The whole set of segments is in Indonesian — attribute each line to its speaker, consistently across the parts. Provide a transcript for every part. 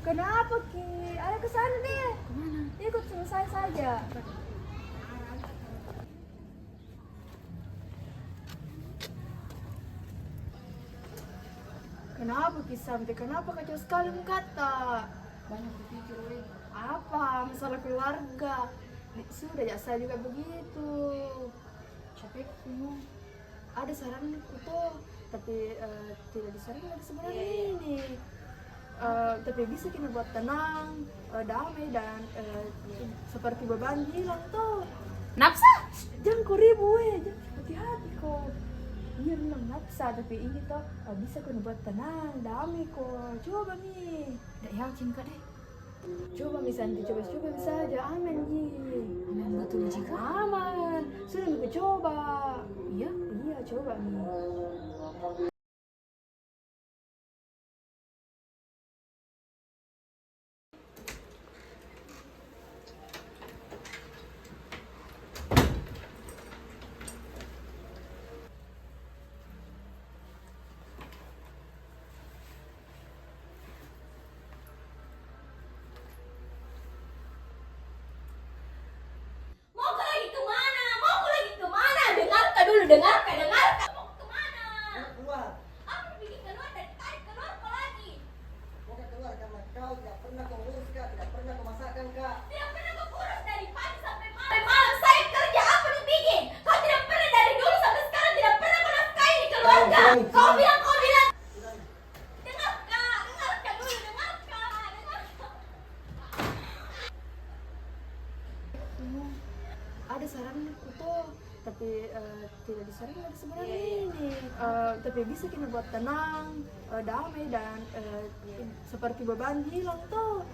Speaker 1: Kenapa Ki? Ayo ke sana deh.
Speaker 2: Kemana?
Speaker 1: Ikut sama saya saja. Kenapa Ki Santi? Kenapa kacau sekali kata?
Speaker 2: Banyak berpikir, weh.
Speaker 1: Apa? Masalah keluarga. Sudah ya saya juga begitu.
Speaker 2: Capek, bingung.
Speaker 1: Ada saran tuh, tapi tidak disarankan sebenarnya ini. Tapi bisa kita buat tenang, damai dan seperti beban hilang tuh.
Speaker 2: Nafsa?
Speaker 1: Jangan kau ribu jangan hati-hati kok. Iya memang nafsa, tapi ini tuh bisa kau buat tenang, damai kok. Coba nih.
Speaker 2: Tidak yakin kak deh.
Speaker 1: Coba misalnya coba saja, aman Ji.
Speaker 2: Aman betul jika?
Speaker 1: Aman. Sudah kita coba.
Speaker 2: Iya.
Speaker 1: Iya coba nih.
Speaker 3: Mau ke lagi kemana? Mau ke lagi kemana? Dengarkan dulu, dengarkan. Mau kemana?
Speaker 4: Keluar.
Speaker 3: Apa bikin keluar dari tadi? Keluar apa lagi?
Speaker 4: Mau keluar karena kau tidak pernah kau urus kak, tidak pernah kau masakkan kak.
Speaker 3: Tidak pernah kau kurus dari pagi sampai malam. Sampai malam saya kerja apa lu bikin? Kau tidak pernah dari dulu sampai sekarang tidak pernah kau nafkahi di keluarga. Kau bilang. Dengarkan dulu, dengarkan.
Speaker 1: Ada saran tuh, tapi tidak disarankan sebenarnya ini. Tapi bisa kita buat tenang, damai dan seperti beban hilang tuh.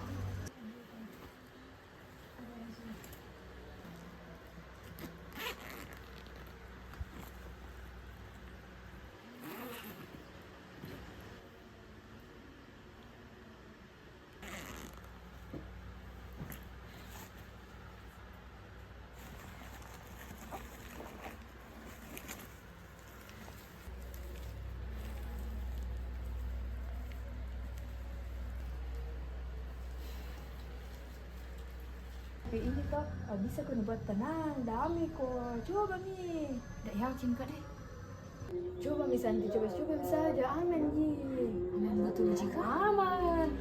Speaker 1: Tapi ini tuh bisa kau buat tenang, damai kok. Coba nih.
Speaker 2: Tidak yakin kak deh.
Speaker 1: Coba misalnya coba saja, aman Ji.
Speaker 2: Aman betul jika?
Speaker 1: Aman.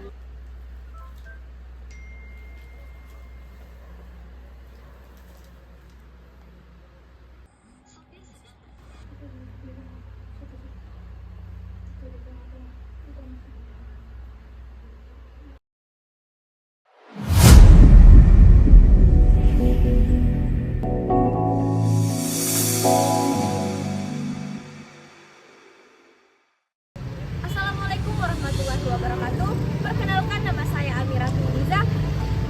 Speaker 3: Assalamualaikum warahmatullahi wabarakatuh. Perkenalkan, nama saya Amira Tuliza,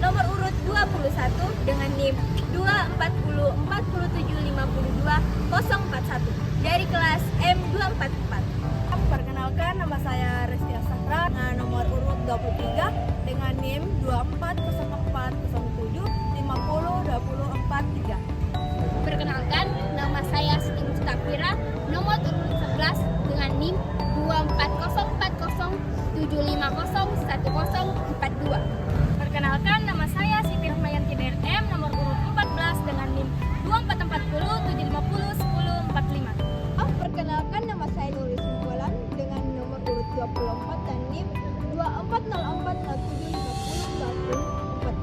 Speaker 3: nomor urut 21 dengan NIM 2404752 dari kelas M244.
Speaker 1: Perkenalkan, nama saya Restia Sahra, nomor urut 23 dengan NIM 2404007502043.
Speaker 3: Perkenalkan, nama saya Siti Mustafira, nomor urut 11 dengan NIM 24047501042.
Speaker 1: Perkenalkan, nama saya Siti Rahmayanti DRM, nomor urut 14 dengan NIM 24070501045.
Speaker 5: Perkenalkan, nama saya Nuri Simbolan dengan nomor urut 24 dan NIM 240407502044.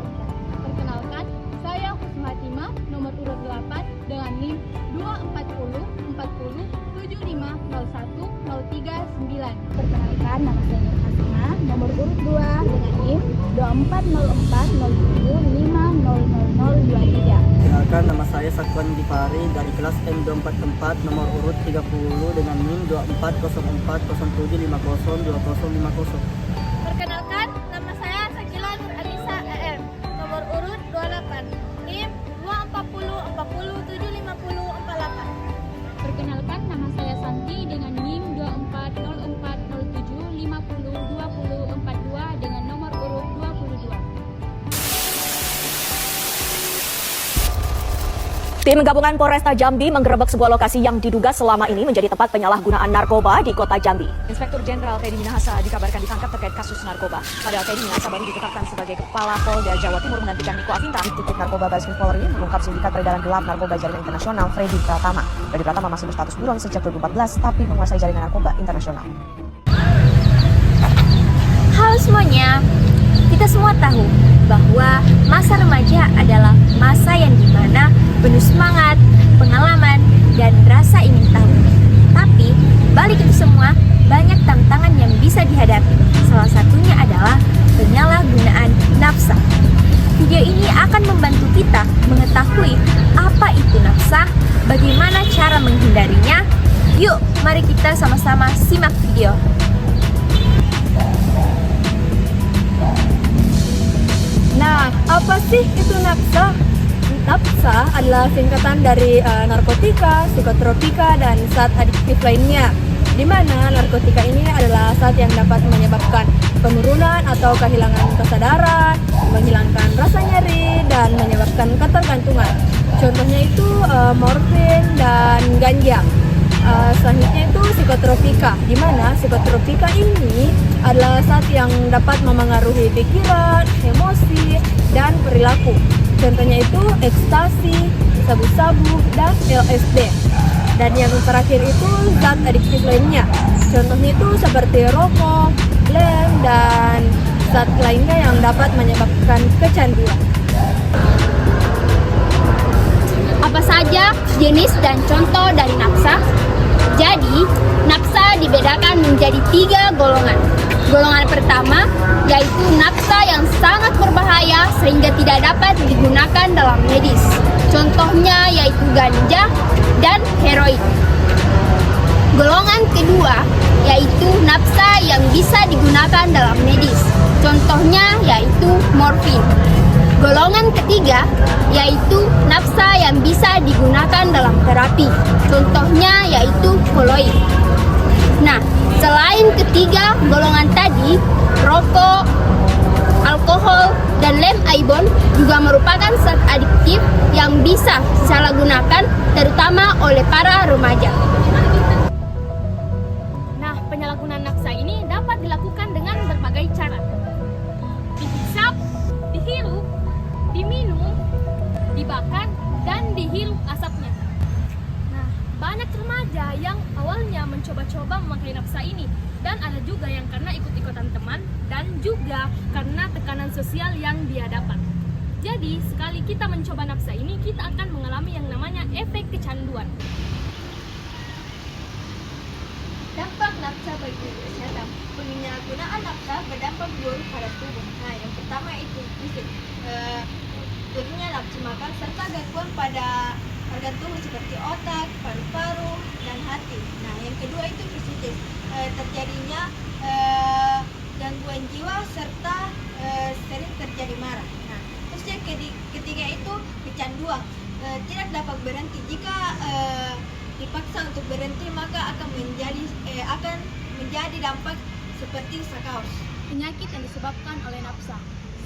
Speaker 6: Perkenalkan, saya Husmatima, nomor urut 8 dengan NIM 2404075010339.
Speaker 5: Perkenalkan, nama saya Nur Hasna, nomor urut 2 dengan NIM 240407500023.
Speaker 4: Perkenalkan nama saya Sakwan Dipari dari kelas M244 nomor urut 30 dengan NIM 2404007502050.
Speaker 3: Perkenalkan, nama saya Sakila Nur Anissa EM, nomor urut 28, NIM 24040750448.
Speaker 6: Perkenalkan, nama saya Santi dengan NIM 240407502042 dengan nomor urut 22.
Speaker 7: Tim gabungan Polresta Jambi menggerebek sebuah lokasi yang diduga selama ini menjadi tempat penyalahgunaan narkoba di kota Jambi. Inspektur Jenderal Teddy Minahasa dikabarkan ditangkap terkait kasus narkoba. Padahal Teddy Minahasa baru ditetapkan sebagai Kepala Polda Jawa Timur menggantikan Niko Afinta. Titik Narkoba Baris Krim Polri mengungkap sindikat peredaran gelap narkoba jaringan internasional Freddy Pratama. Freddy Pratama masih berstatus buron sejak 2014 tapi menguasai jaringan narkoba internasional.
Speaker 8: Halo semuanya, kita semua tahu bahwa masa remaja adalah masa yang dimana penuh semangat, pengalaman, dan rasa ingin tahu. Tapi, balik itu semua, banyak tantangan yang bisa dihadapi. Salah satunya adalah penyalahgunaan nafsa. Video ini akan membantu kita mengetahui apa itu nafsa, bagaimana cara menghindarinya. Yuk, mari kita sama-sama simak video.
Speaker 1: Nah, apa sih itu nafsa? Nafsa adalah singkatan dari narkotika, psikotropika, dan zat adiktif lainnya. Di mana narkotika ini adalah zat yang dapat menyebabkan penurunan atau kehilangan kesadaran, menghilangkan rasa nyeri, dan menyebabkan ketergantungan. Contohnya itu morfin dan ganja. Selanjutnya itu psikotropika, di mana psikotropika ini adalah zat yang dapat memengaruhi pikiran, emosi, dan perilaku. Contohnya itu ekstasi, sabu-sabu, dan LSD. Dan yang terakhir itu zat adiktif lainnya. Contohnya itu seperti rokok, lem, dan zat lainnya yang dapat menyebabkan kecanduan.
Speaker 6: Apa saja jenis dan contoh dari nafsa? Jadi, nafsa dibedakan menjadi 3 golongan. Golongan pertama yaitu nafsa yang sangat berbahaya sehingga tidak dapat digunakan dalam medis. Contohnya yaitu ganja dan heroin. Golongan kedua yaitu nafsa yang bisa digunakan dalam medis. Contohnya yaitu morfin. Golongan ketiga yaitu nafsa yang bisa digunakan dalam terapi. Contohnya yaitu koloid. Nah, selain ketiga golongan tadi, rokok, alkohol, dan lem aibon juga merupakan zat adiktif yang bisa disalahgunakan terutama oleh para remaja. Nah, penyalahgunaan nafsa ini dapat dilakukan dengan berbagai cara. Dihisap, dihirup, diminum, dibakar, dan dihirup asapnya. Nah, banyak remaja yang awalnya mencoba-coba memakai nafsa ini, dan ada juga yang karena ikut-ikutan teman dan juga karena tekanan sosial yang dia dapat. Jadi, sekali kita mencoba nafsa ini, kita akan mengalami yang namanya efek kecanduan.
Speaker 8: Dampak nafsa bagi kesehatan. Penyalahgunaan nafsa berdampak buruk pada tubuh. Nah, yang pertama itu fisik. Turunnya nafsu makan serta gangguan pada organ tubuh seperti otak, paru-paru, dan hati. Nah, yang kedua itu psikis. Terjadinya gangguan jiwa serta sering terjadi marah. Nah, terus yang ketiga itu kecanduan. Tidak dapat berhenti. Jika dipaksa untuk berhenti maka akan menjadi dampak seperti sakaus.
Speaker 6: Penyakit yang disebabkan oleh nafsa.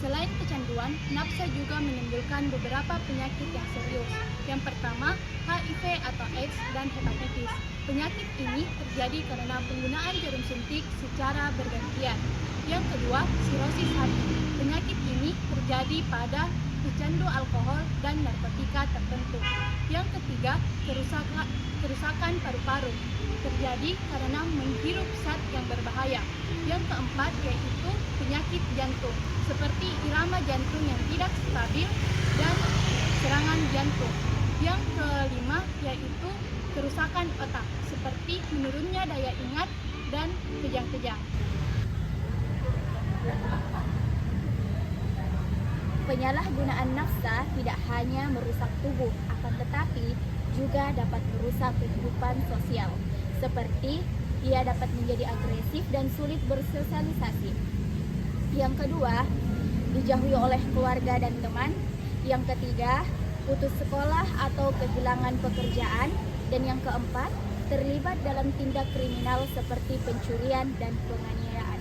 Speaker 6: Selain kecanduan, nafsa juga menimbulkan beberapa penyakit yang serius. Yang pertama, HIV atau AIDS dan hepatitis. Penyakit ini terjadi karena penggunaan jarum suntik secara bergantian. Yang kedua, sirosis hati. Penyakit ini terjadi pada pecandu alkohol dan narkotika tertentu. Yang ketiga, kerusakan paru-paru. Terjadi karena menghirup zat yang berbahaya. Yang keempat yaitu penyakit jantung, seperti irama jantung yang tidak stabil dan serangan jantung. Yang kelima yaitu kerusakan otak, seperti menurunnya daya ingat dan kejang-kejang.
Speaker 8: Penyalahgunaan nafsa tidak hanya merusak tubuh, akan tetapi juga dapat merusak kehidupan sosial. Seperti ia dapat menjadi agresif dan sulit bersosialisasi. Yang kedua, dijauhi oleh keluarga dan teman. Yang ketiga, putus sekolah atau kehilangan pekerjaan. Dan yang keempat, terlibat dalam tindak kriminal seperti pencurian dan penganiayaan.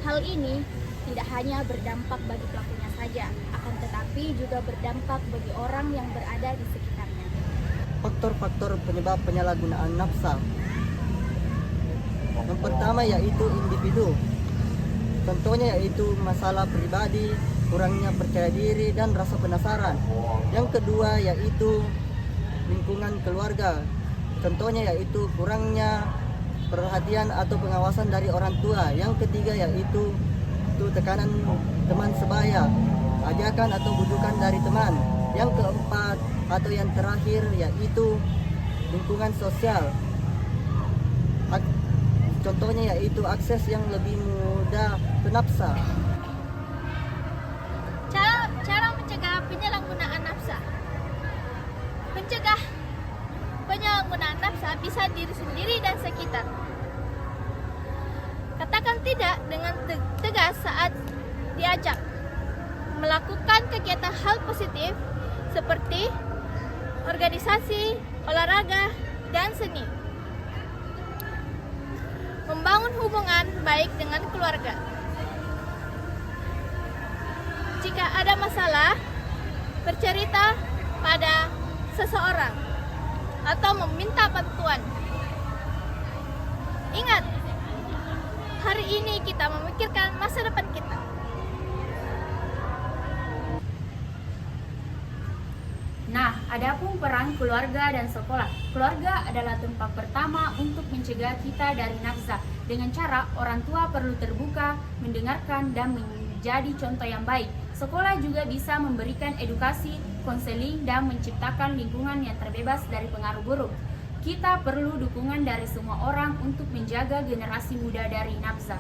Speaker 8: Hal ini tidak hanya berdampak bagi pelakunya saja, akan tetapi juga berdampak bagi orang yang berada di sekitarnya.
Speaker 4: faktor-faktor penyebab penyalahgunaan nafsa. Yang pertama yaitu individu. Contohnya yaitu masalah pribadi, kurangnya percaya diri dan rasa penasaran. Yang kedua yaitu lingkungan keluarga. Contohnya yaitu kurangnya perhatian atau pengawasan dari orang tua. Yang ketiga yaitu tekanan teman sebaya, ajakan atau bujukan dari teman. Yang keempat atau yang terakhir yaitu lingkungan sosial. Contohnya yaitu akses yang lebih mudah ke nafsa.
Speaker 8: Cara mencegah penyalahgunaan nafsa. Mencegah penyalahgunaan nafsa bisa diri sendiri dan sekitar. Katakan tidak dengan tegas saat diajak. Melakukan kegiatan hal positif seperti organisasi, olahraga, dan seni. Membangun hubungan baik dengan keluarga. Jika ada masalah, bercerita pada seseorang atau meminta bantuan. Ingat, hari ini kita memikirkan masa depan kita.
Speaker 6: Nah, adapun peran keluarga dan sekolah. Keluarga adalah tempat pertama untuk mencegah kita dari nafsa. Dengan cara orang tua perlu terbuka, mendengarkan, dan menjadi contoh yang baik. Sekolah juga bisa memberikan edukasi, konseling, dan menciptakan lingkungan yang terbebas dari pengaruh buruk. Kita perlu dukungan dari semua orang untuk menjaga generasi muda dari nafsa.